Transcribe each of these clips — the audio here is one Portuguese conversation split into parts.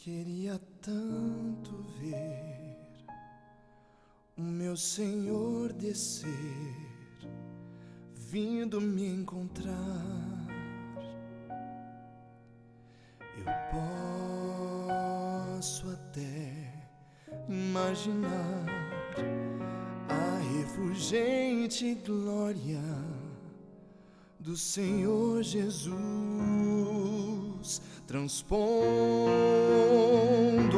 Queria tanto ver o meu Senhor descer, vindo me encontrar. Eu posso até imaginar a refulgente glória do Senhor Jesus, transpondo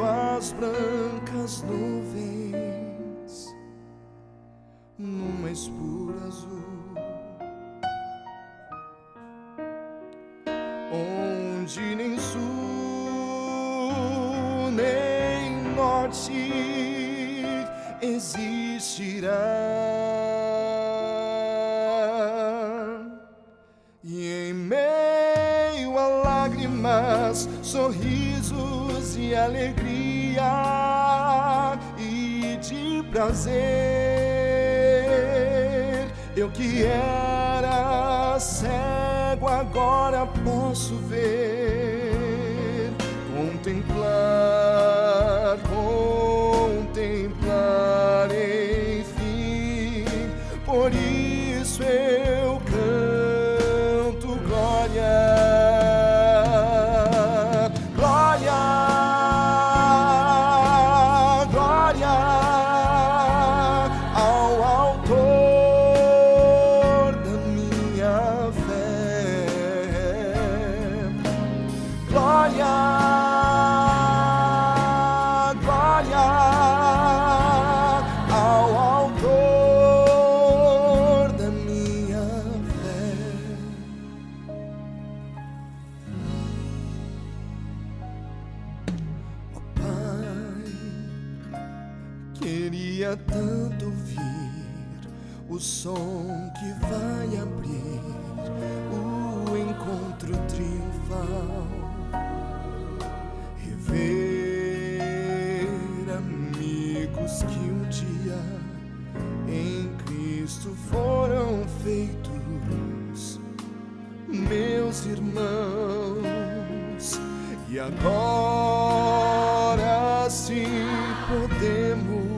as brancas nuvens numa escura azul, onde nem sul nem norte existirá. E em meio a lágrimas, sorrisos e alegria e de prazer, eu que era cego agora posso ver, contemplar, enfim. Por isso eu canto glória. Queria tanto ouvir o som que vai abrir o encontro triunfal, rever amigos que um dia em Cristo foram feitos meus irmãos, e agora sim podemos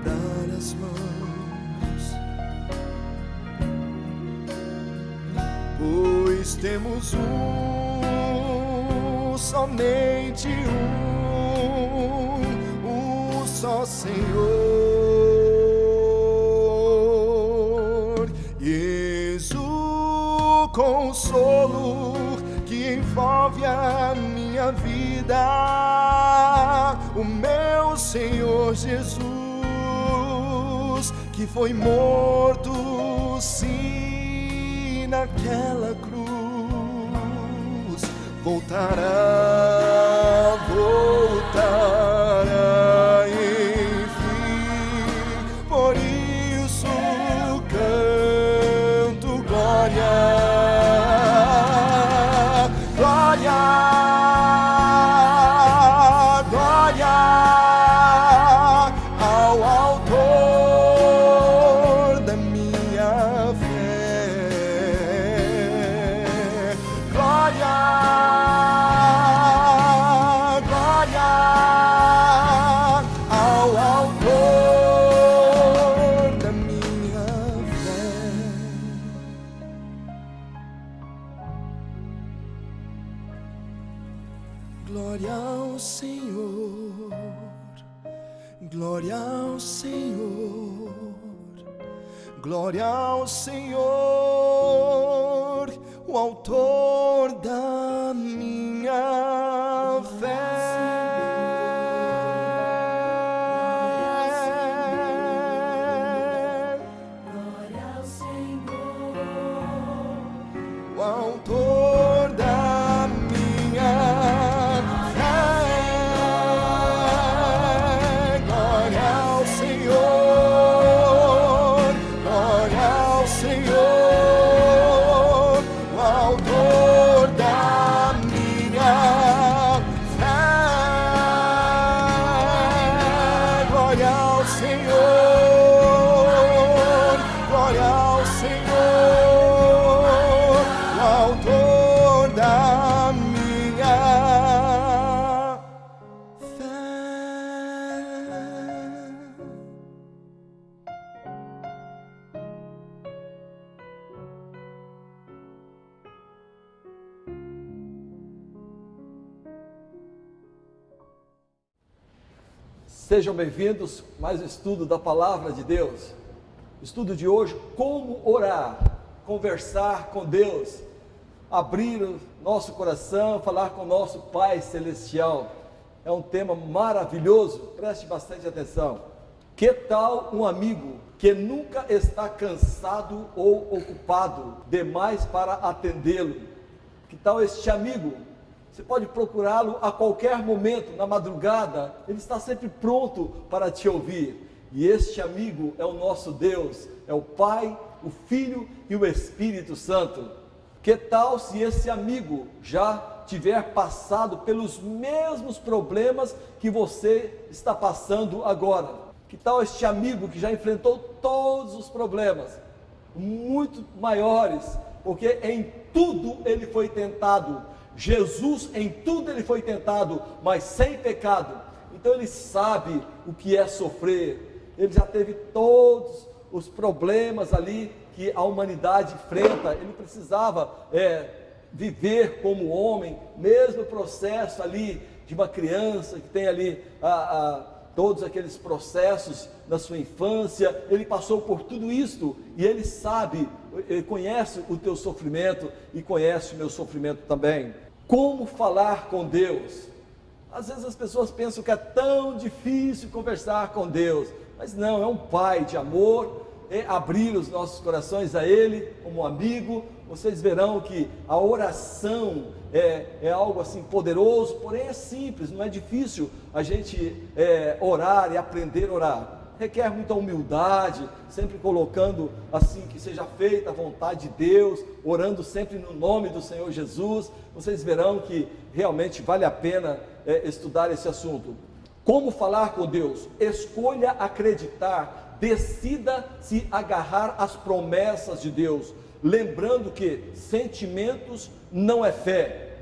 dar as mãos, pois temos somente um só Senhor, Jesus, consolo que envolve a minha vida, o meu Senhor Jesus, que foi morto sim naquela cruz, voltará, enfim. Por isso canto glória. Glória ao Senhor, glória ao Senhor, glória ao Senhor, o autor da minha fé. Glória ao Senhor, o autor da minha fé. Glória ao Senhor, glória ao Senhor, o autor da minha Sejam bem-vindos a mais um estudo da Palavra de Deus. O estudo de hoje, como orar, conversar com Deus, abrir o nosso coração, falar com o nosso Pai Celestial. É um tema maravilhoso, preste bastante atenção. Que tal um amigo que nunca está cansado ou ocupado demais para atendê-lo? Que tal este amigo? Você pode procurá-lo a qualquer momento, na madrugada, ele está sempre pronto para te ouvir. E este amigo é o nosso Deus, é o Pai, o Filho e o Espírito Santo. Que tal se esse amigo já tiver passado pelos mesmos problemas que você está passando agora? Que tal este amigo que já enfrentou todos os problemas, muito maiores, porque em tudo ele foi tentado. Jesus em tudo ele foi tentado, mas sem pecado. Então ele sabe o que é sofrer. Ele já teve todos os problemas ali que a humanidade enfrenta. Ele precisava viver como homem, mesmo processo ali de uma criança que tem ali todos aqueles processos na sua infância. Ele passou por tudo isto e ele sabe, ele conhece o teu sofrimento e conhece o meu sofrimento também. Como falar com Deus? Às vezes as pessoas pensam que é tão difícil conversar com Deus, mas não, é um Pai de amor, é abrir os nossos corações a Ele como um amigo. Vocês verão que a oração é algo assim poderoso, porém é simples, não é difícil a gente orar e aprender a orar. Requer muita humildade, sempre colocando assim que seja feita a vontade de Deus, orando sempre no nome do Senhor Jesus. Vocês verão que realmente vale a pena estudar esse assunto. Como falar com Deus? Escolha acreditar, decida se agarrar às promessas de Deus, lembrando que sentimentos não é fé.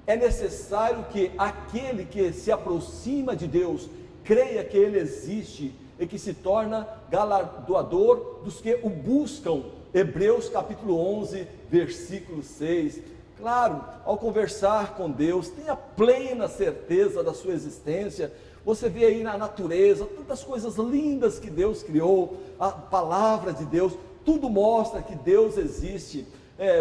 É necessário que aquele que se aproxima de Deus creia que Ele existe e que se torna galardoador dos que o buscam. Hebreus capítulo 11, versículo 6. Claro, ao conversar com Deus, tenha plena certeza da sua existência. Você vê aí na natureza, tantas coisas lindas que Deus criou, a palavra de Deus, tudo mostra que Deus existe.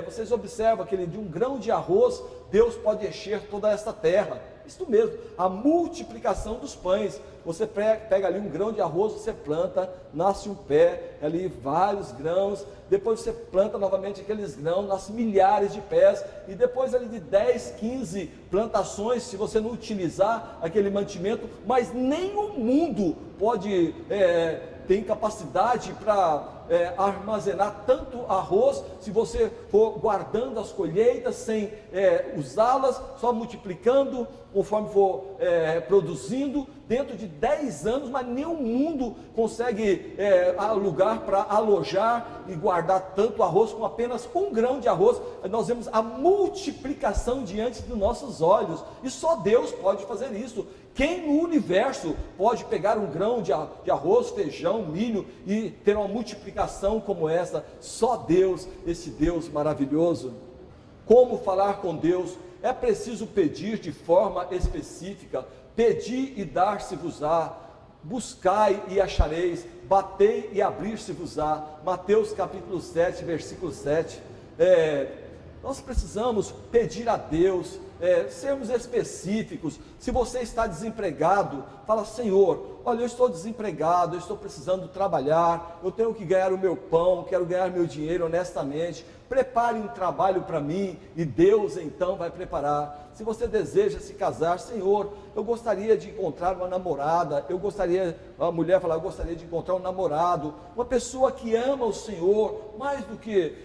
Vocês observam que de um grão de arroz, Deus pode encher toda esta terra. Isso mesmo, a multiplicação dos pães. Você pega ali um grão de arroz, você planta, nasce um pé, ali vários grãos, depois você planta novamente aqueles grãos, nasce milhares de pés, e depois ali de 10, 15 plantações, se você não utilizar aquele mantimento, mas nem o mundo pode tem capacidade para armazenar tanto arroz, se você for guardando as colheitas sem usá-las, só multiplicando conforme for produzindo, dentro de 10 anos, mas nenhum mundo consegue lugar para alojar e guardar tanto arroz com apenas um grão de arroz. Nós vemos a multiplicação diante dos nossos olhos, e só Deus pode fazer isso. Quem no universo pode pegar um grão de arroz, feijão, milho e ter uma multiplicação como essa? Só Deus, esse Deus maravilhoso. Como falar com Deus? É preciso pedir de forma específica. Pedi e dar-se-vos-á, buscai e achareis, batei e abrir-se-vos-á. Mateus capítulo 7, versículo 7. Nós precisamos pedir a Deus, sermos específicos. Se você está desempregado, fala: Senhor, olha, eu estou desempregado, eu estou precisando trabalhar, eu tenho que ganhar o meu pão, quero ganhar meu dinheiro honestamente. Prepare um trabalho para mim, e Deus então vai preparar. Se você deseja se casar, Senhor, eu gostaria de encontrar uma namorada, a mulher fala: eu gostaria de encontrar um namorado, uma pessoa que ama o Senhor mais do que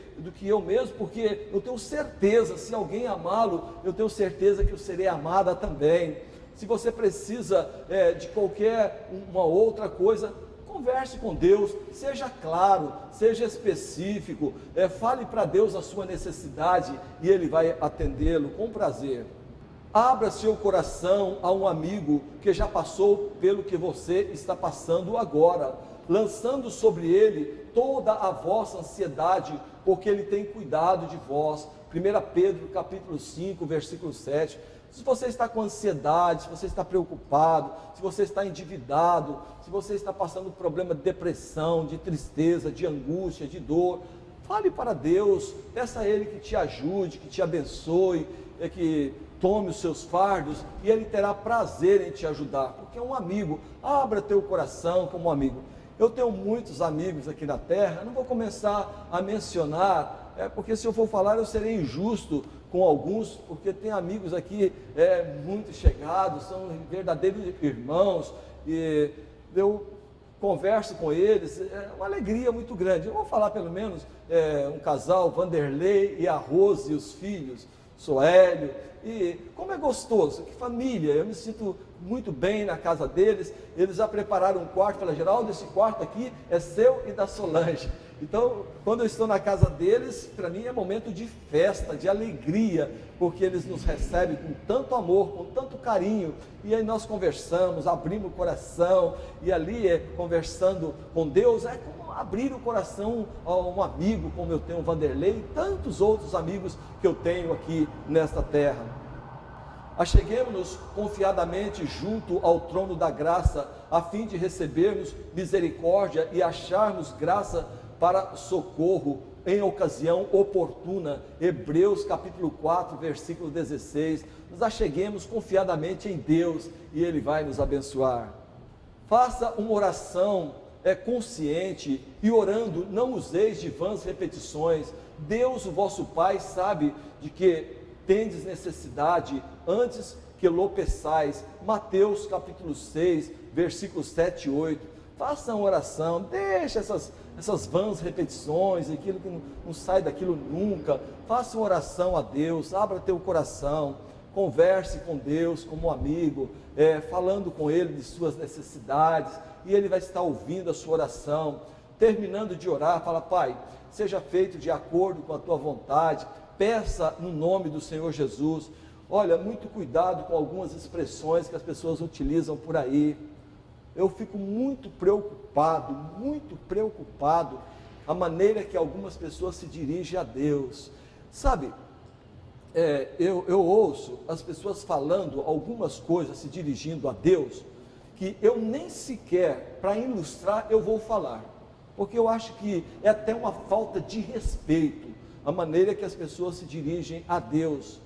eu mesmo, porque eu tenho certeza, se alguém amá-lo, eu tenho certeza que eu serei amada também. Se você precisa de qualquer uma outra coisa, converse com Deus, seja claro, seja específico, fale para Deus a sua necessidade e Ele vai atendê-lo com prazer. Abra seu coração a um amigo que já passou pelo que você está passando agora, lançando sobre ele toda a vossa ansiedade, porque ele tem cuidado de vós. 1 Pedro capítulo 5, versículo 7. Se você está com ansiedade, se você está preocupado, se você está endividado, se você está passando por problema de depressão, de tristeza, de angústia, de dor, fale para Deus, peça a Ele que te ajude, que te abençoe, que tome os seus fardos, e Ele terá prazer em te ajudar, porque é um amigo. Abra teu coração como um amigo. Eu tenho muitos amigos aqui na terra, não vou começar a mencionar, porque se eu for falar eu serei injusto com alguns, porque tem amigos aqui muito chegados, são verdadeiros irmãos, e eu converso com eles, é uma alegria muito grande. Eu vou falar pelo menos um casal, Vanderlei e a Rose e os filhos, Soélio, e como é gostoso, que família, eu me sinto muito bem na casa deles. Eles já prepararam um quarto, falaram: Geraldo, esse quarto aqui é seu e da Solange. Então, quando eu estou na casa deles, para mim é momento de festa, de alegria, porque eles nos recebem com tanto amor, com tanto carinho, e aí nós conversamos, abrimos o coração, e ali conversando com Deus, é como abrir o coração a um amigo, como eu tenho o Vanderlei, e tantos outros amigos que eu tenho aqui nesta terra. Acheguemos-nos confiadamente junto ao trono da graça, a fim de recebermos misericórdia e acharmos graça para socorro em ocasião oportuna. Hebreus capítulo 4, versículo 16. Nos acheguemos confiadamente em Deus e Ele vai nos abençoar. Faça uma oração consciente, e orando não useis de vãs repetições. Deus, o vosso Pai, sabe de que tendes necessidade antes que lo peçais. Mateus capítulo 6, versículos 7 e 8. Faça uma oração, deixa essas vãs repetições, aquilo que não sai daquilo nunca. Faça uma oração a Deus, abra teu coração, converse com Deus como um amigo, falando com Ele de suas necessidades, e Ele vai estar ouvindo a sua oração. Terminando de orar, fala: Pai, seja feito de acordo com a tua vontade. Peça no nome do Senhor Jesus. Olha, muito cuidado com algumas expressões que as pessoas utilizam por aí. Eu fico muito preocupado a maneira que algumas pessoas se dirigem a Deus. Sabe, eu ouço as pessoas falando algumas coisas, se dirigindo a Deus, que eu nem sequer, para ilustrar, eu vou falar, porque eu acho que é até uma falta de respeito a maneira que as pessoas se dirigem a Deus.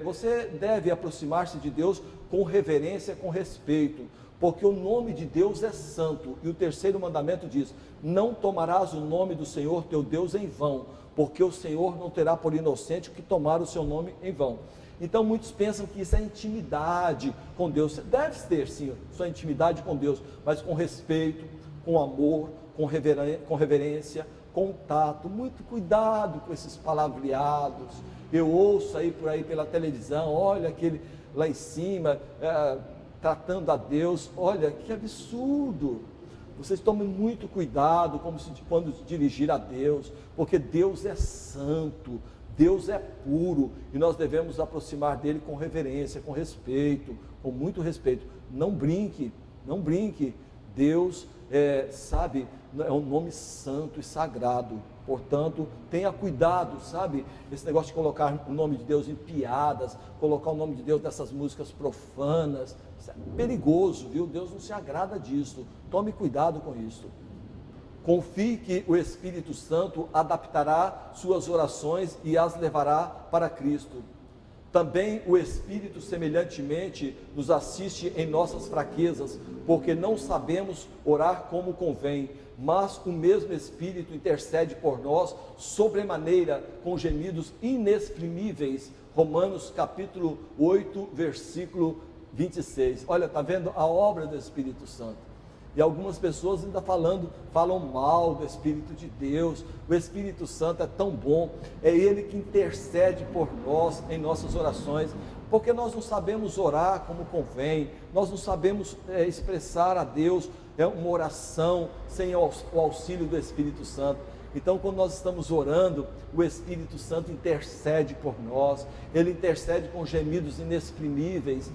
Você deve aproximar-se de Deus com reverência, com respeito, porque o nome de Deus é santo, e o terceiro mandamento diz: não tomarás o nome do Senhor teu Deus em vão, porque o Senhor não terá por inocente o que tomar o seu nome em vão. Então muitos pensam que isso é intimidade com Deus. Você deve ter sim sua intimidade com Deus, mas com respeito, com amor, com reverência, com tato. Muito cuidado com esses palavreados. Eu ouço aí por aí pela televisão: olha aquele lá em cima tratando a Deus. Olha que absurdo. Vocês tomem muito cuidado quando se dirigir a Deus, porque Deus é santo, Deus é puro, e nós devemos aproximar dele com reverência, com respeito, com muito respeito. Não brinque. Deus sabe, é um nome santo e sagrado. Portanto, tenha cuidado, sabe? Esse negócio de colocar o nome de Deus em piadas, colocar o nome de Deus nessas músicas profanas, isso é perigoso, viu? Deus não se agrada disso. Tome cuidado com isso. Confie que o Espírito Santo adaptará suas orações e as levará para Cristo. Também o Espírito semelhantemente nos assiste em nossas fraquezas, porque não sabemos orar como convém, mas o mesmo Espírito intercede por nós sobremaneira com gemidos inexprimíveis. Romanos capítulo 8, versículo 26. Olha, está vendo a obra do Espírito Santo? E algumas pessoas ainda falam mal do Espírito de Deus. O Espírito Santo é tão bom, é Ele que intercede por nós em nossas orações, porque nós não sabemos orar como convém, nós não sabemos expressar a Deus uma oração sem o auxílio do Espírito Santo. Então, quando nós estamos orando, o Espírito Santo intercede por nós, Ele intercede com gemidos inexprimíveis,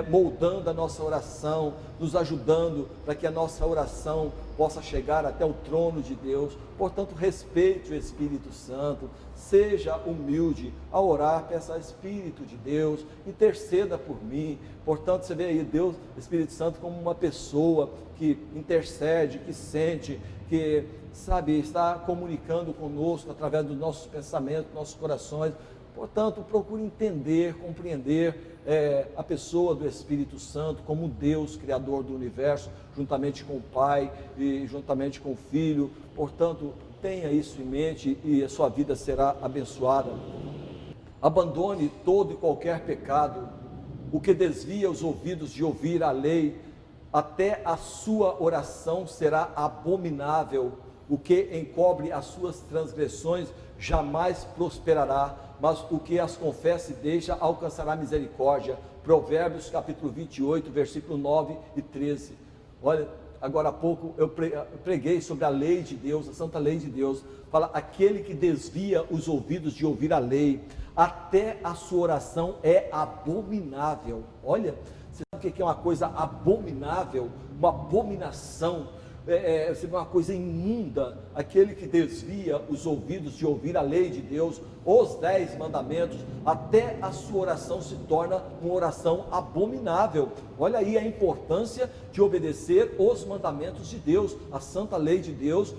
moldando a nossa oração, nos ajudando para que a nossa oração possa chegar até o trono de Deus. Portanto, respeite o Espírito Santo, seja humilde ao orar, peça ao Espírito de Deus, interceda por mim. Portanto, você vê aí Deus, Espírito Santo, como uma pessoa que intercede, que sente, que sabe, está comunicando conosco através dos nossos pensamentos, nossos corações. Portanto, procure entender, compreender a pessoa do Espírito Santo como Deus, Criador do universo, juntamente com o Pai e juntamente com o Filho. Portanto, tenha isso em mente e a sua vida será abençoada. Abandone todo e qualquer pecado, o que desvia os ouvidos de ouvir a lei, até a sua oração será abominável. O que encobre as suas transgressões jamais prosperará, mas o que as confessa e deixa alcançará misericórdia. Provérbios capítulo 28, versículo 9 e 13. Olha, agora há pouco eu preguei sobre a lei de Deus, a santa lei de Deus. Fala, aquele que desvia os ouvidos de ouvir a lei, até a sua oração é abominável. Olha, você sabe o que é uma coisa abominável? Uma abominação. Uma coisa imunda, aquele que desvia os ouvidos de ouvir a lei de Deus, os 10 mandamentos, até a sua oração se torna uma oração abominável. Olha aí a importância de obedecer os mandamentos de Deus, a santa lei de Deus,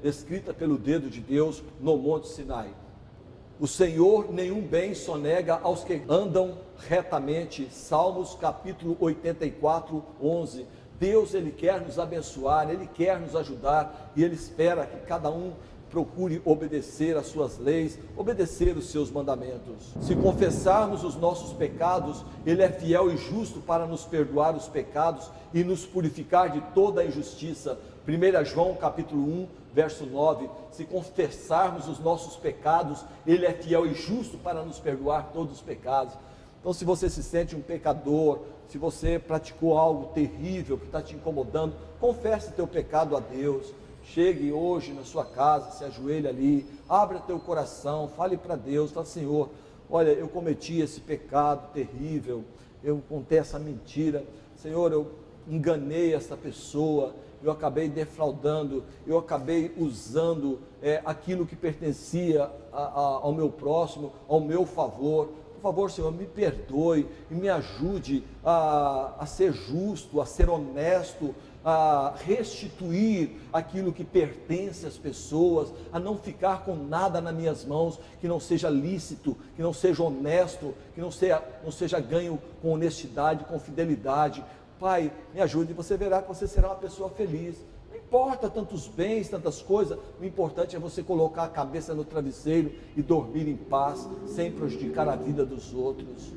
escrita pelo dedo de Deus no Monte Sinai. O Senhor nenhum bem sonega aos que andam retamente. Salmos capítulo 84, 11. Deus, Ele quer nos abençoar, Ele quer nos ajudar e Ele espera que cada um procure obedecer às suas leis, obedecer os seus mandamentos. Se confessarmos os nossos pecados, Ele é fiel e justo para nos perdoar os pecados e nos purificar de toda a injustiça. 1 João capítulo 1, verso 9, se confessarmos os nossos pecados, Ele é fiel e justo para nos perdoar todos os pecados. Então, se você se sente um pecador, se você praticou algo terrível que está te incomodando, confesse teu pecado a Deus. Chegue hoje na sua casa, se ajoelhe ali, abra teu coração, fale para Deus, fala, Senhor, olha, eu cometi esse pecado terrível, eu contei essa mentira, Senhor, eu enganei essa pessoa, eu acabei defraudando, eu acabei usando aquilo que pertencia ao meu próximo, ao meu favor. Por favor, Senhor, me perdoe e me ajude a ser justo, a ser honesto, a restituir aquilo que pertence às pessoas, a não ficar com nada nas minhas mãos que não seja lícito, que não seja honesto, que não seja ganho com honestidade, com fidelidade. Pai, me ajude, e você verá que você será uma pessoa feliz. Não importa tantos bens, tantas coisas, o importante é você colocar a cabeça no travesseiro e dormir em paz, sem prejudicar a vida dos outros.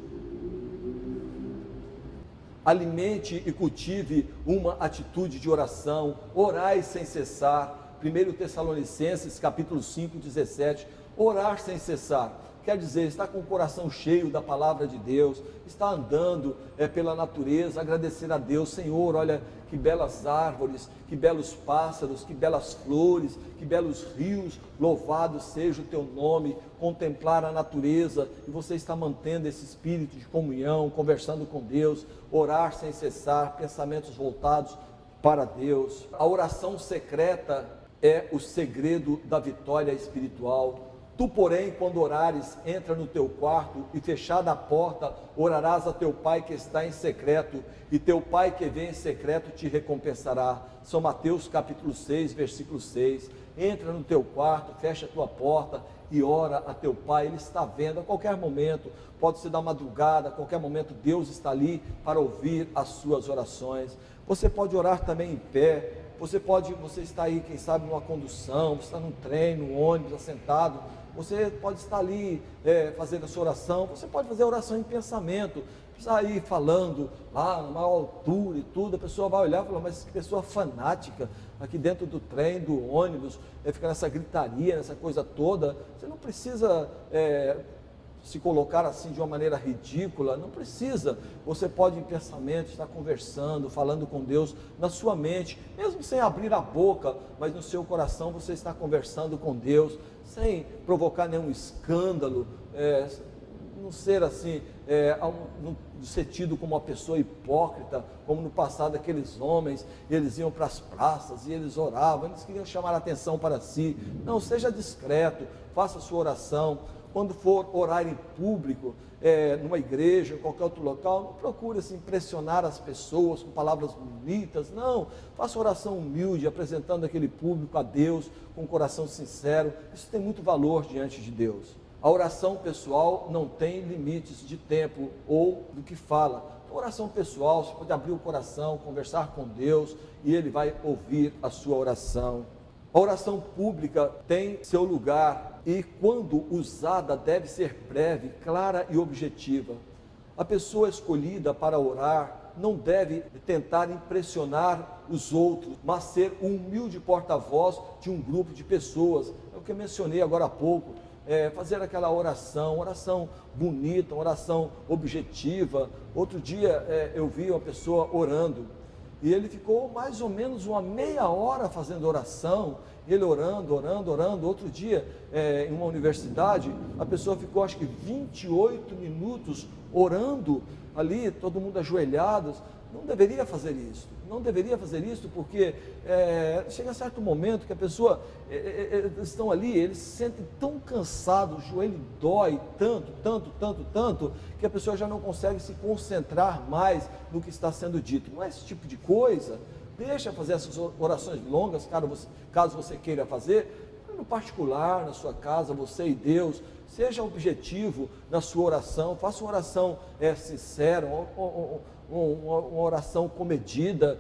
Alimente e cultive uma atitude de oração, orai sem cessar. 1 Tessalonicenses capítulo 5, 17, orar sem cessar. Quer dizer, está com o coração cheio da palavra de Deus, está andando pela natureza, agradecer a Deus, Senhor, olha que belas árvores, que belos pássaros, que belas flores, que belos rios, louvado seja o teu nome, contemplar a natureza, e você está mantendo esse espírito de comunhão, conversando com Deus, orar sem cessar, pensamentos voltados para Deus. A oração secreta é o segredo da vitória espiritual. Tu, porém, quando orares, entra no teu quarto e, fechada a porta, orarás a teu Pai que está em secreto, e teu Pai que vem em secreto te recompensará. São Mateus capítulo 6, versículo 6. Entra no teu quarto, fecha a tua porta e ora a teu Pai. Ele está vendo a qualquer momento, pode ser da madrugada, a qualquer momento Deus está ali para ouvir as suas orações. Você pode orar também em pé. Você está aí, quem sabe, numa condução, você está num trem, num ônibus, assentado, você pode estar ali fazendo a sua oração, você pode fazer a oração em pensamento, sair falando lá numa altura e tudo, a pessoa vai olhar e falar, mas que pessoa fanática, aqui dentro do trem, do ônibus, fica nessa gritaria, nessa coisa toda. Você não precisa se colocar assim de uma maneira ridícula, não precisa. Você pode em pensamento estar conversando, falando com Deus na sua mente, mesmo sem abrir a boca, mas no seu coração você está conversando com Deus, sem provocar nenhum escândalo, não ser assim, não ser tido como uma pessoa hipócrita, como no passado aqueles homens, eles iam para as praças e eles oravam, eles queriam chamar a atenção para si. Não, seja discreto, faça a sua oração. Quando for orar em público, numa igreja, em qualquer outro local, não procure assim, impressionar as pessoas com palavras bonitas, não, faça oração humilde, apresentando aquele público a Deus, com um coração sincero. Isso tem muito valor diante de Deus. A oração pessoal não tem limites de tempo ou do que fala. A oração pessoal, você pode abrir o coração, conversar com Deus e Ele vai ouvir a sua oração. A oração pública tem seu lugar e, quando usada, deve ser breve, clara e objetiva. A pessoa escolhida para orar não deve tentar impressionar os outros, mas ser um humilde porta-voz de um grupo de pessoas. É o que eu mencionei agora há pouco. Fazer aquela oração bonita, uma oração objetiva. Outro dia eu vi uma pessoa orando e ele ficou mais ou menos uma meia hora fazendo oração, ele orando. Outro dia, em uma universidade, a pessoa ficou acho que 28 minutos orando ali, todo mundo ajoelhado. Não deveria fazer isso, porque chega a certo momento que a pessoa, eles estão ali, eles se sentem tão cansados, o joelho dói tanto, que a pessoa já não consegue se concentrar mais no que está sendo dito. Não é esse tipo de coisa. Deixa fazer essas orações longas, caso você queira fazer, no particular, na sua casa, você e Deus. Seja objetivo na sua oração, faça uma oração sincera, uma oração comedida.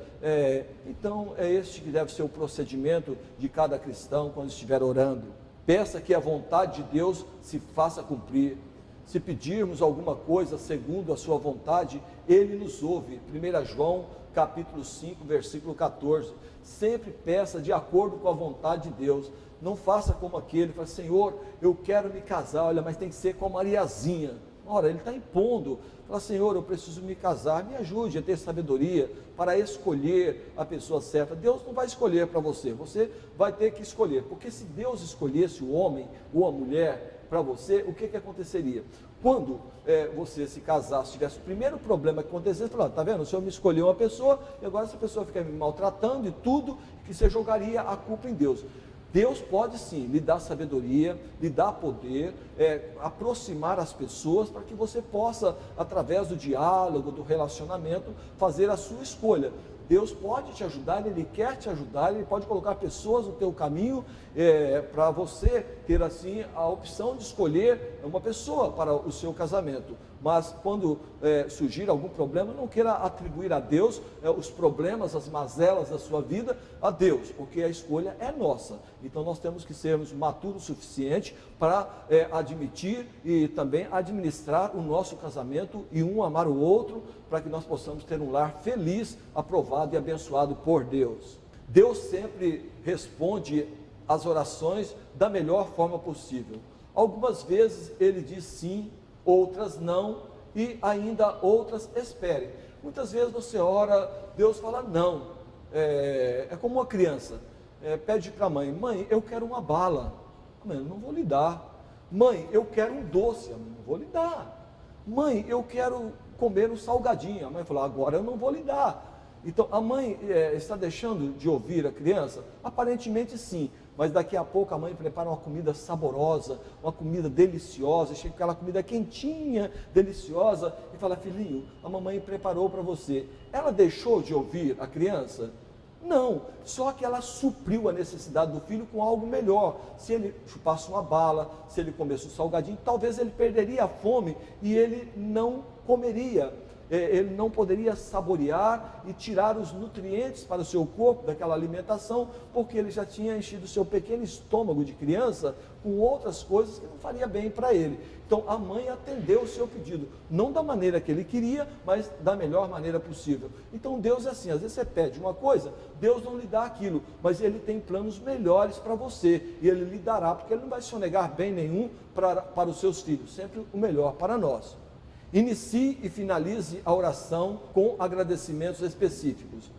Então é este que deve ser o procedimento de cada cristão quando estiver orando. Peça que a vontade de Deus se faça cumprir. Se pedirmos alguma coisa segundo a sua vontade, Ele nos ouve. 1 João capítulo 5, versículo 14. Sempre peça de acordo com a vontade de Deus. Não faça como aquele, fala: Senhor, eu quero me casar, olha, mas tem que ser com a Mariazinha. Ora, ele está impondo. Fala: Senhor, eu preciso me casar, me ajude a ter sabedoria para escolher a pessoa certa. Deus não vai escolher para você, você vai ter que escolher, porque se Deus escolhesse o homem ou a mulher para você, o que aconteceria? Quando você se casasse, tivesse o primeiro problema que acontecesse, falando: está vendo, o Senhor me escolheu uma pessoa, e agora essa pessoa fica me maltratando e tudo, que você jogaria a culpa em Deus. Deus pode sim lhe dar sabedoria, lhe dar poder, aproximar as pessoas para que você possa, através do diálogo, do relacionamento, fazer a sua escolha. Deus pode te ajudar, Ele quer te ajudar, Ele pode colocar pessoas no teu caminho para você ter assim a opção de escolher uma pessoa para o seu casamento. Mas quando surgir algum problema, não queira atribuir a Deus os problemas, as mazelas da sua vida a Deus, porque a escolha é nossa. Então nós temos que sermos maturos o suficiente para admitir e também administrar o nosso casamento e um amar o outro, para que nós possamos ter um lar feliz, aprovado e abençoado por Deus. Deus sempre responde às orações da melhor forma possível. Algumas vezes Ele diz sim, outras não, e ainda outras espere. Muitas vezes você ora, Deus fala não. É como uma criança, pede para a mãe: mãe, eu quero uma bala. Mãe, eu não vou lhe dar. Mãe, eu quero um doce. Eu não vou lhe dar. Mãe, eu quero comer um salgadinho. A mãe falou: agora eu não vou lhe dar. Então a mãe está deixando de ouvir a criança? Aparentemente sim, mas daqui a pouco a mãe prepara uma comida saborosa, uma comida deliciosa, chega aquela comida quentinha, deliciosa, e fala: filhinho, a mamãe preparou para você. Ela deixou de ouvir a criança? Não, só que ela supriu a necessidade do filho com algo melhor. Se ele chupasse uma bala, se ele comesse um salgadinho, talvez ele perderia a fome e ele não comeria. Ele não poderia saborear e tirar os nutrientes para o seu corpo daquela alimentação, porque ele já tinha enchido o seu pequeno estômago de criança com outras coisas que não faria bem para ele. Então a mãe atendeu o seu pedido, não da maneira que ele queria, mas da melhor maneira possível. Então Deus é assim, às vezes você pede uma coisa, Deus não lhe dá aquilo, mas Ele tem planos melhores para você, e Ele lhe dará, porque Ele não vai sonegar bem nenhum para os seus filhos, sempre o melhor para nós. Inicie e finalize a oração com agradecimentos específicos.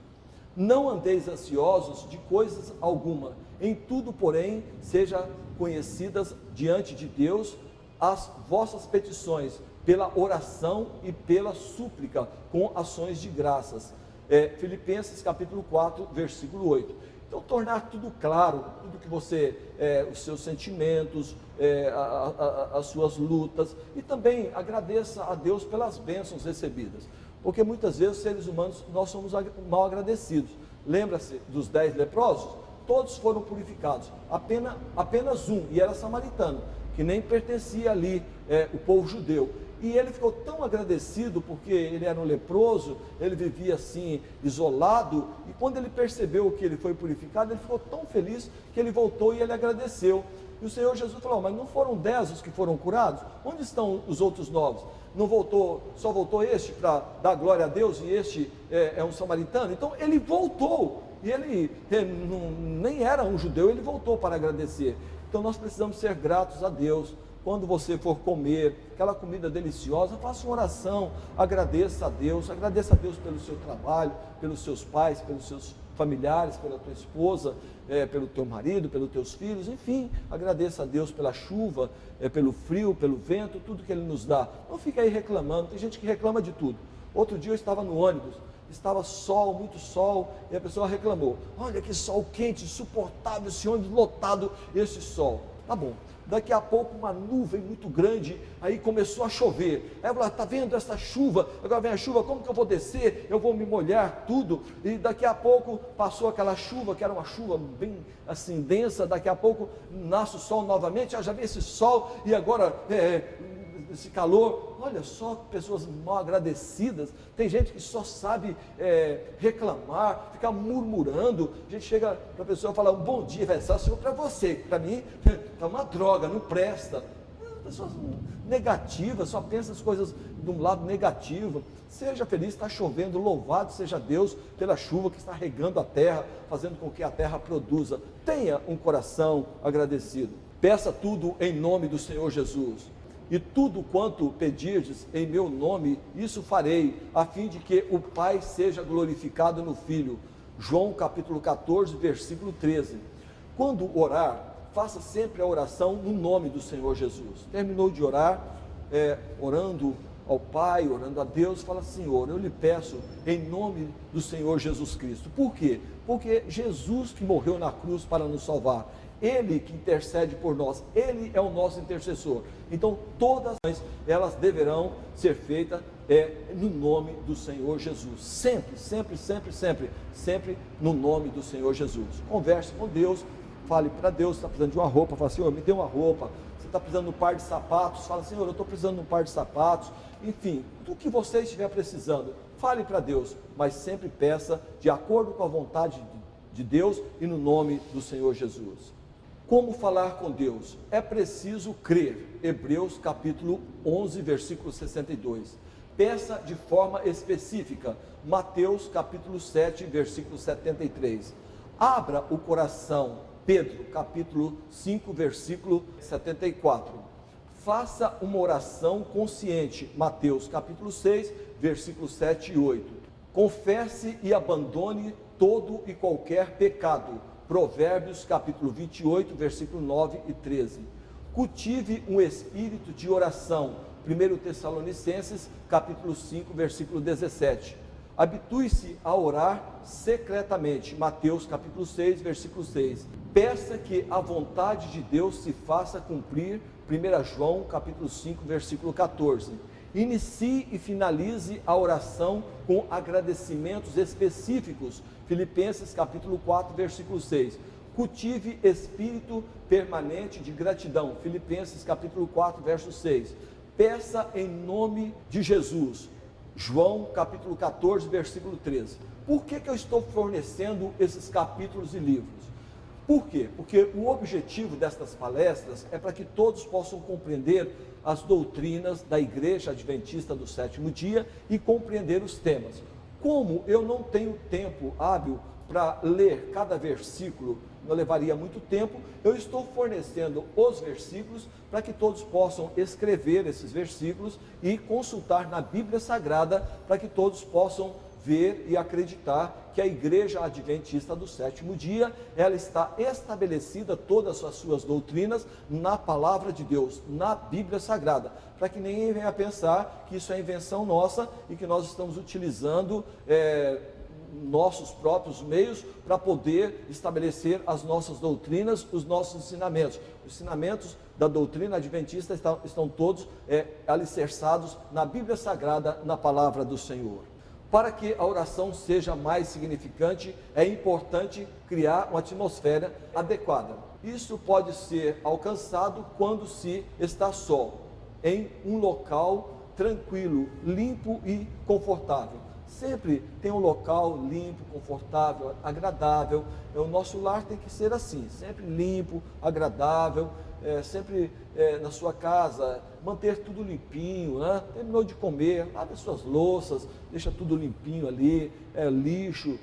Não andeis ansiosos de coisas alguma, em tudo, porém, sejam conhecidas diante de Deus as vossas petições, pela oração e pela súplica, com ações de graças. Filipenses capítulo 4, versículo 8. Então, tornar tudo claro, tudo que você, os seus sentimentos, as suas lutas, e também agradeça a Deus pelas bênçãos recebidas, porque muitas vezes, seres humanos, nós somos mal agradecidos. Lembra-se dos 10 leprosos? Todos foram purificados, apenas um, e era samaritano, que nem pertencia ali, o povo judeu. E ele ficou tão agradecido, porque ele era um leproso, ele vivia assim, isolado, e quando ele percebeu que ele foi purificado, ele ficou tão feliz, que ele voltou e ele agradeceu. E o Senhor Jesus falou: mas não foram 10 os que foram curados? Onde estão os outros 9? Não voltou, só voltou este para dar glória a Deus, e este é um samaritano? Então ele voltou, e ele nem era um judeu, ele voltou para agradecer. Então nós precisamos ser gratos a Deus. Quando você for comer aquela comida deliciosa, faça uma oração, agradeça a Deus pelo seu trabalho, pelos seus pais, pelos seus familiares, pela tua esposa, pelo teu marido, pelos teus filhos, enfim, agradeça a Deus pela chuva, pelo frio, pelo vento, tudo que Ele nos dá. Não fica aí reclamando, tem gente que reclama de tudo. Outro dia eu estava no ônibus, estava sol, muito sol, e a pessoa reclamou: olha que sol quente, insuportável, esse ônibus lotado, esse sol. Tá bom. Daqui a pouco uma nuvem muito grande, aí começou a chover. Aí eu falei: está vendo essa chuva? Agora vem a chuva, como que eu vou descer? Eu vou me molhar tudo. E daqui a pouco passou aquela chuva, que era uma chuva bem assim densa. Daqui a pouco nasce o sol novamente. Já vem esse sol, e agora esse calor. Olha só, pessoas mal agradecidas. Tem gente que só sabe reclamar, ficar murmurando. A gente chega para a pessoa e fala: um bom dia, vai ser para você, para mim é uma droga, não presta. Pessoas negativas, só pensam as coisas de um lado negativo. Seja feliz, está chovendo, louvado seja Deus pela chuva que está regando a terra, fazendo com que a terra produza. Tenha um coração agradecido. Peça tudo em nome do Senhor Jesus. E tudo quanto pedirdes em meu nome, isso farei, a fim de que o Pai seja glorificado no Filho. João capítulo 14, versículo 13. Quando orar, faça sempre a oração no nome do Senhor Jesus. Terminou de orar, orando ao Pai, orando a Deus, fala: Senhor, eu lhe peço em nome do Senhor Jesus Cristo. Por quê? Porque Jesus que morreu na cruz para nos salvar, Ele que intercede por nós, Ele é o nosso intercessor. Então todas elas deverão ser feitas no nome do Senhor Jesus. Sempre, sempre, sempre, sempre, sempre no nome do Senhor Jesus. Converse com Deus, fale para Deus. Você está precisando de uma roupa, fala: Senhor, me dê uma roupa. Você está precisando de um par de sapatos, fala: Senhor, eu estou precisando de um par de sapatos. Enfim, do que você estiver precisando, fale para Deus, mas sempre peça de acordo com a vontade de Deus e no nome do Senhor Jesus. Como falar com Deus? É preciso crer. Hebreus capítulo 11, versículo 62. Peça de forma específica. Mateus capítulo 7, versículo 73. Abra o coração. Pedro capítulo 5, versículo 74. Faça uma oração consciente. Mateus capítulo 6, versículos 7 e 8. Confesse e abandone todo e qualquer pecado. Provérbios capítulo 28, versículo 9 e 13. Cultive um espírito de oração. 1 Tessalonicenses capítulo 5, versículo 17. Habitue-se a orar secretamente. Mateus capítulo 6, versículo 6. Peça que a vontade de Deus se faça cumprir. 1 João capítulo 5, versículo 14. Inicie e finalize a oração com agradecimentos específicos. Filipenses capítulo 4, versículo 6. Cultive espírito permanente de gratidão. Filipenses capítulo 4, verso 6. Peça em nome de Jesus. João capítulo 14, versículo 13. Por que eu estou fornecendo esses capítulos e livros? Por quê? Porque o objetivo destas palestras é para que todos possam compreender as doutrinas da Igreja Adventista do Sétimo Dia e compreender os temas. Como eu não tenho tempo hábil para ler cada versículo, não levaria muito tempo, eu estou fornecendo os versículos para que todos possam escrever esses versículos e consultar na Bíblia Sagrada, para que todos possam ver e acreditar que a Igreja Adventista do Sétimo Dia, ela está estabelecida, todas as suas doutrinas, na Palavra de Deus, na Bíblia Sagrada, para que ninguém venha pensar que isso é invenção nossa e que nós estamos utilizando nossos próprios meios para poder estabelecer as nossas doutrinas, os nossos ensinamentos. Os ensinamentos da doutrina adventista estão todos alicerçados na Bíblia Sagrada, na Palavra do Senhor. Para que a oração seja mais significante, é importante criar uma atmosfera adequada. Isso pode ser alcançado quando se está só, em um local tranquilo, limpo e confortável. Sempre tem um local limpo, confortável, agradável. O nosso lar tem que ser assim, sempre limpo, agradável, sempre na sua casa, manter tudo limpinho, né? Terminou de comer, lave as suas louças, deixa tudo limpinho ali, lixo,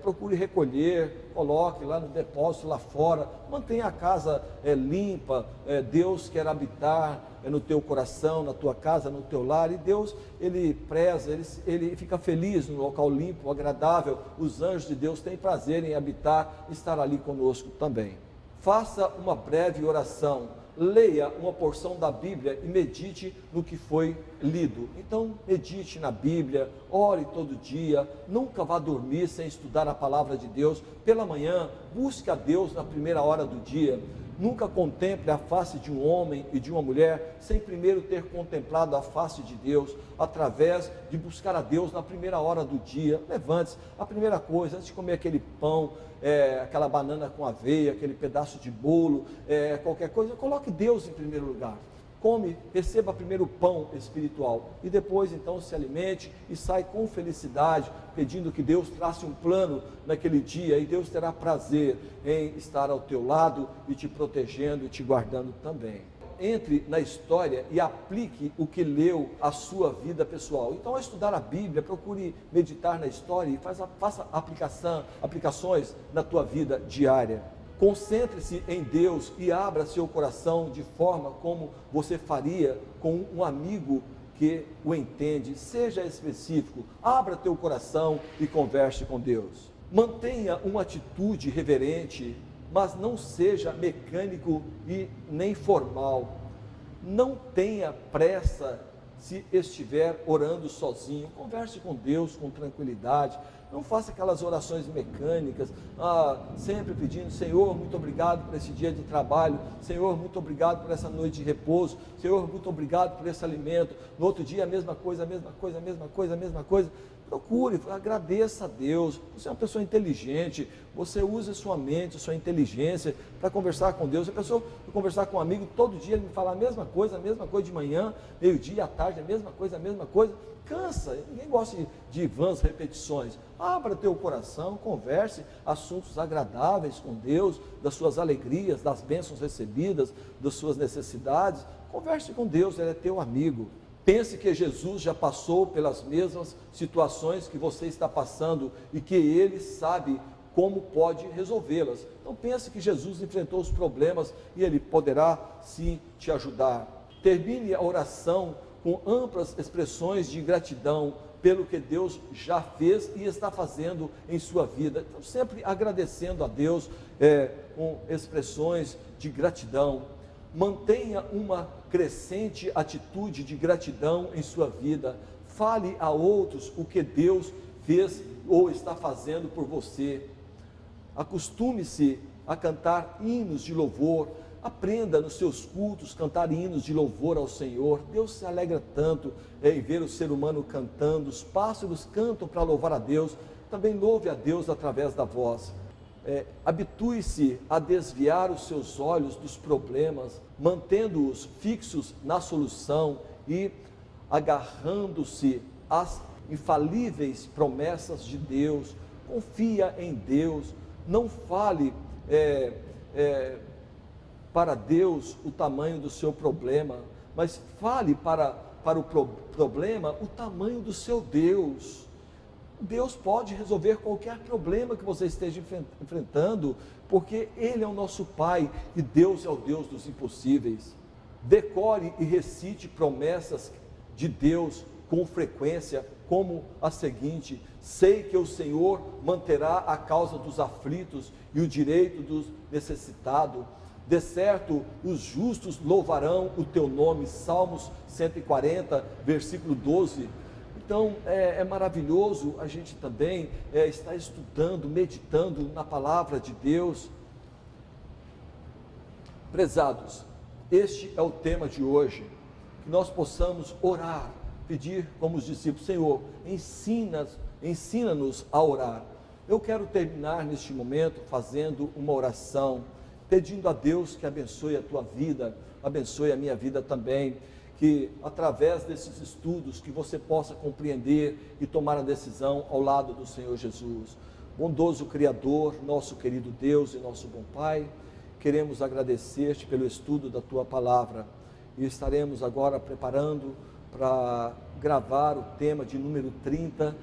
procure recolher, coloque lá no depósito, lá fora, mantenha a casa limpa. Deus quer habitar no teu coração, na tua casa, no teu lar, e Deus, Ele preza, Ele fica feliz no local limpo, agradável. Os anjos de Deus têm prazer em habitar, estar ali conosco também. Faça uma breve oração, leia uma porção da Bíblia e medite no que foi lido. Então, medite na Bíblia, ore todo dia, nunca vá dormir sem estudar a palavra de Deus. Pela manhã, busque a Deus na primeira hora do dia. Nunca contemple a face de um homem e de uma mulher sem primeiro ter contemplado a face de Deus, através de buscar a Deus na primeira hora do dia. Levante-se, a primeira coisa, antes de comer aquele pão, aquela banana com aveia, aquele pedaço de bolo, qualquer coisa, coloque Deus em primeiro lugar. Come, receba primeiro o pão espiritual e depois então se alimente e sai com felicidade, pedindo que Deus trace um plano naquele dia, e Deus terá prazer em estar ao teu lado e te protegendo e te guardando também. Entre na história e aplique o que leu à sua vida pessoal. Então, ao estudar a Bíblia, procure meditar na história e faça aplicações na tua vida diária. Concentre-se em Deus e abra seu coração de forma como você faria com um amigo que o entende. Seja específico, abra teu coração e converse com Deus. Mantenha uma atitude reverente, mas não seja mecânico e nem formal. Não tenha pressa se estiver orando sozinho. Converse com Deus com tranquilidade. Não faça aquelas orações mecânicas, sempre pedindo: Senhor, muito obrigado por esse dia de trabalho, Senhor, muito obrigado por essa noite de repouso, Senhor, muito obrigado por esse alimento. No outro dia a mesma coisa, a mesma coisa, a mesma coisa, a mesma coisa. Procure, agradeça a Deus. Você é uma pessoa inteligente, você usa sua mente, sua inteligência para conversar com Deus. A pessoa vai conversar com um amigo, todo dia ele me fala a mesma coisa de manhã, meio-dia, à tarde, a mesma coisa, cansa. Ninguém gosta de vãs repetições. Abra teu coração, converse assuntos agradáveis com Deus, das suas alegrias, das bênçãos recebidas, das suas necessidades. Converse com Deus, Ele é teu amigo. Pense que Jesus já passou pelas mesmas situações que você está passando e que Ele sabe como pode resolvê-las. Então pense que Jesus enfrentou os problemas e Ele poderá sim te ajudar. Termine a oração com amplas expressões de gratidão pelo que Deus já fez e está fazendo em sua vida. Então, sempre agradecendo a Deus com expressões de gratidão. Mantenha uma crescente atitude de gratidão em sua vida. Fale a outros o que Deus fez ou está fazendo por você. Acostume-se a cantar hinos de louvor. Aprenda nos seus cultos cantar hinos de louvor ao Senhor. Deus se alegra tanto em ver o ser humano cantando. Os pássaros cantam para louvar a Deus. Também louve a Deus através da voz. Habitue-se a desviar os seus olhos dos problemas, mantendo-os fixos na solução e agarrando-se às infalíveis promessas de Deus. Confia em Deus. Não fale para Deus o tamanho do seu problema, mas fale para o problema o tamanho do seu Deus. Deus pode resolver qualquer problema que você esteja enfrentando, porque Ele é o nosso Pai e Deus é o Deus dos impossíveis. Decore e recite promessas de Deus com frequência, como a seguinte: sei que o Senhor manterá a causa dos aflitos e o direito dos necessitados. De certo, os justos louvarão o teu nome. Salmos 140, versículo 12. Então, é maravilhoso a gente também estar estudando, meditando na palavra de Deus. Prezados, este é o tema de hoje, que nós possamos orar, pedir como os discípulos: Senhor, ensina-nos a orar. Eu quero terminar neste momento fazendo uma oração, pedindo a Deus que abençoe a tua vida, abençoe a minha vida também, que através desses estudos que você possa compreender e tomar a decisão ao lado do Senhor Jesus. Bondoso Criador, nosso querido Deus e nosso bom Pai, queremos agradecer-te pelo estudo da tua palavra e estaremos agora preparando para gravar o tema de número 30.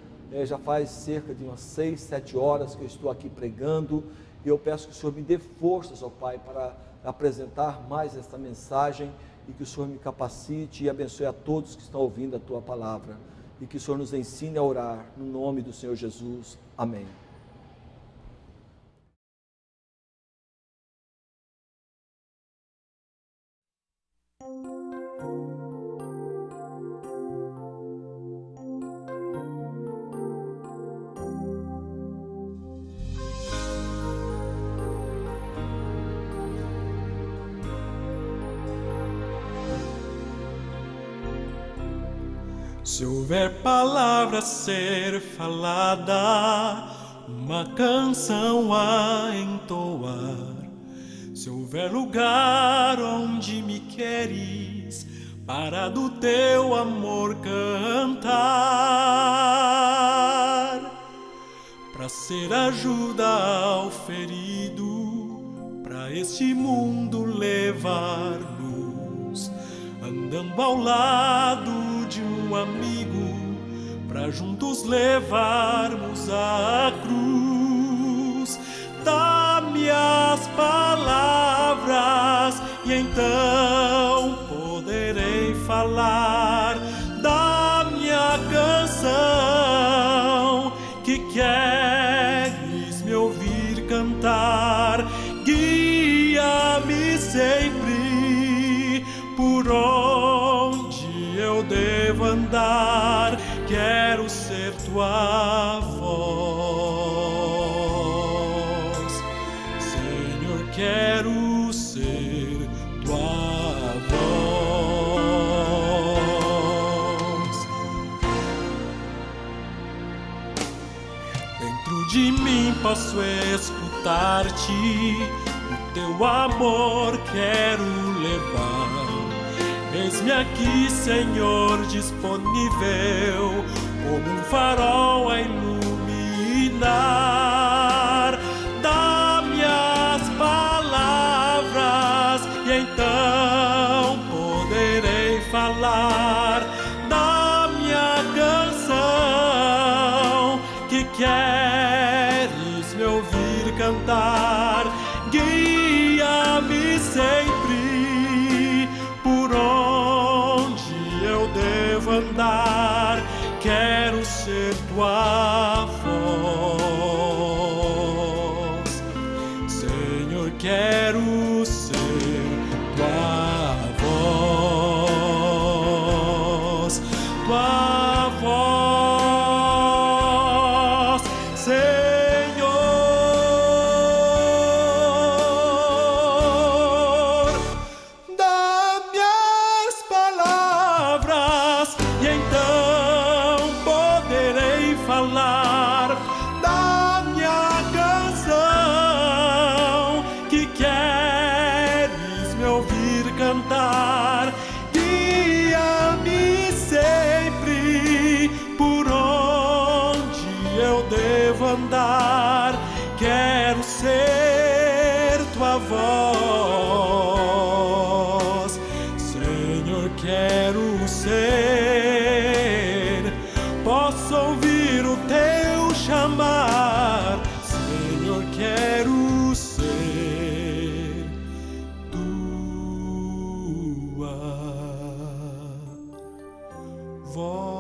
Já faz cerca de umas 6, 7 horas que eu estou aqui pregando e eu peço que o Senhor me dê forças, ó Pai, para apresentar mais esta mensagem e que o Senhor me capacite e abençoe a todos que estão ouvindo a tua palavra e que o Senhor nos ensine a orar no nome do Senhor Jesus. Amém. Se houver palavra a ser falada, uma canção a entoar, se houver lugar onde me queres, para do teu amor cantar, para ser ajuda ao ferido, para este mundo levar luz, andando ao lado de um amigo, para juntos levarmos a cruz. Dá-me as palavras e então poderei falar. Dá-me a canção que queres me ouvir cantar. Guia-me sempre por onde eu devo andar, quero ser tua voz, Senhor, quero ser tua voz. Dentro de mim posso escutar-te, o teu amor quero levar. Eis-me aqui, Senhor, disponível, como um farol a iluminar. Dá-me as palavras e então poderei falar. Dá-me a canção que queres me ouvir cantar. Guia-me sempre por onde eu devo andar, quero ser tua voz, Senhor, quero ser tua voz, Senhor. Falar da minha canção que queres me ouvir cantar. Guia-me sempre por onde eu devo andar, quero ser tua voz, Senhor, quero ser. Posso ouvir o teu chamar, Senhor, quero ser tua voz.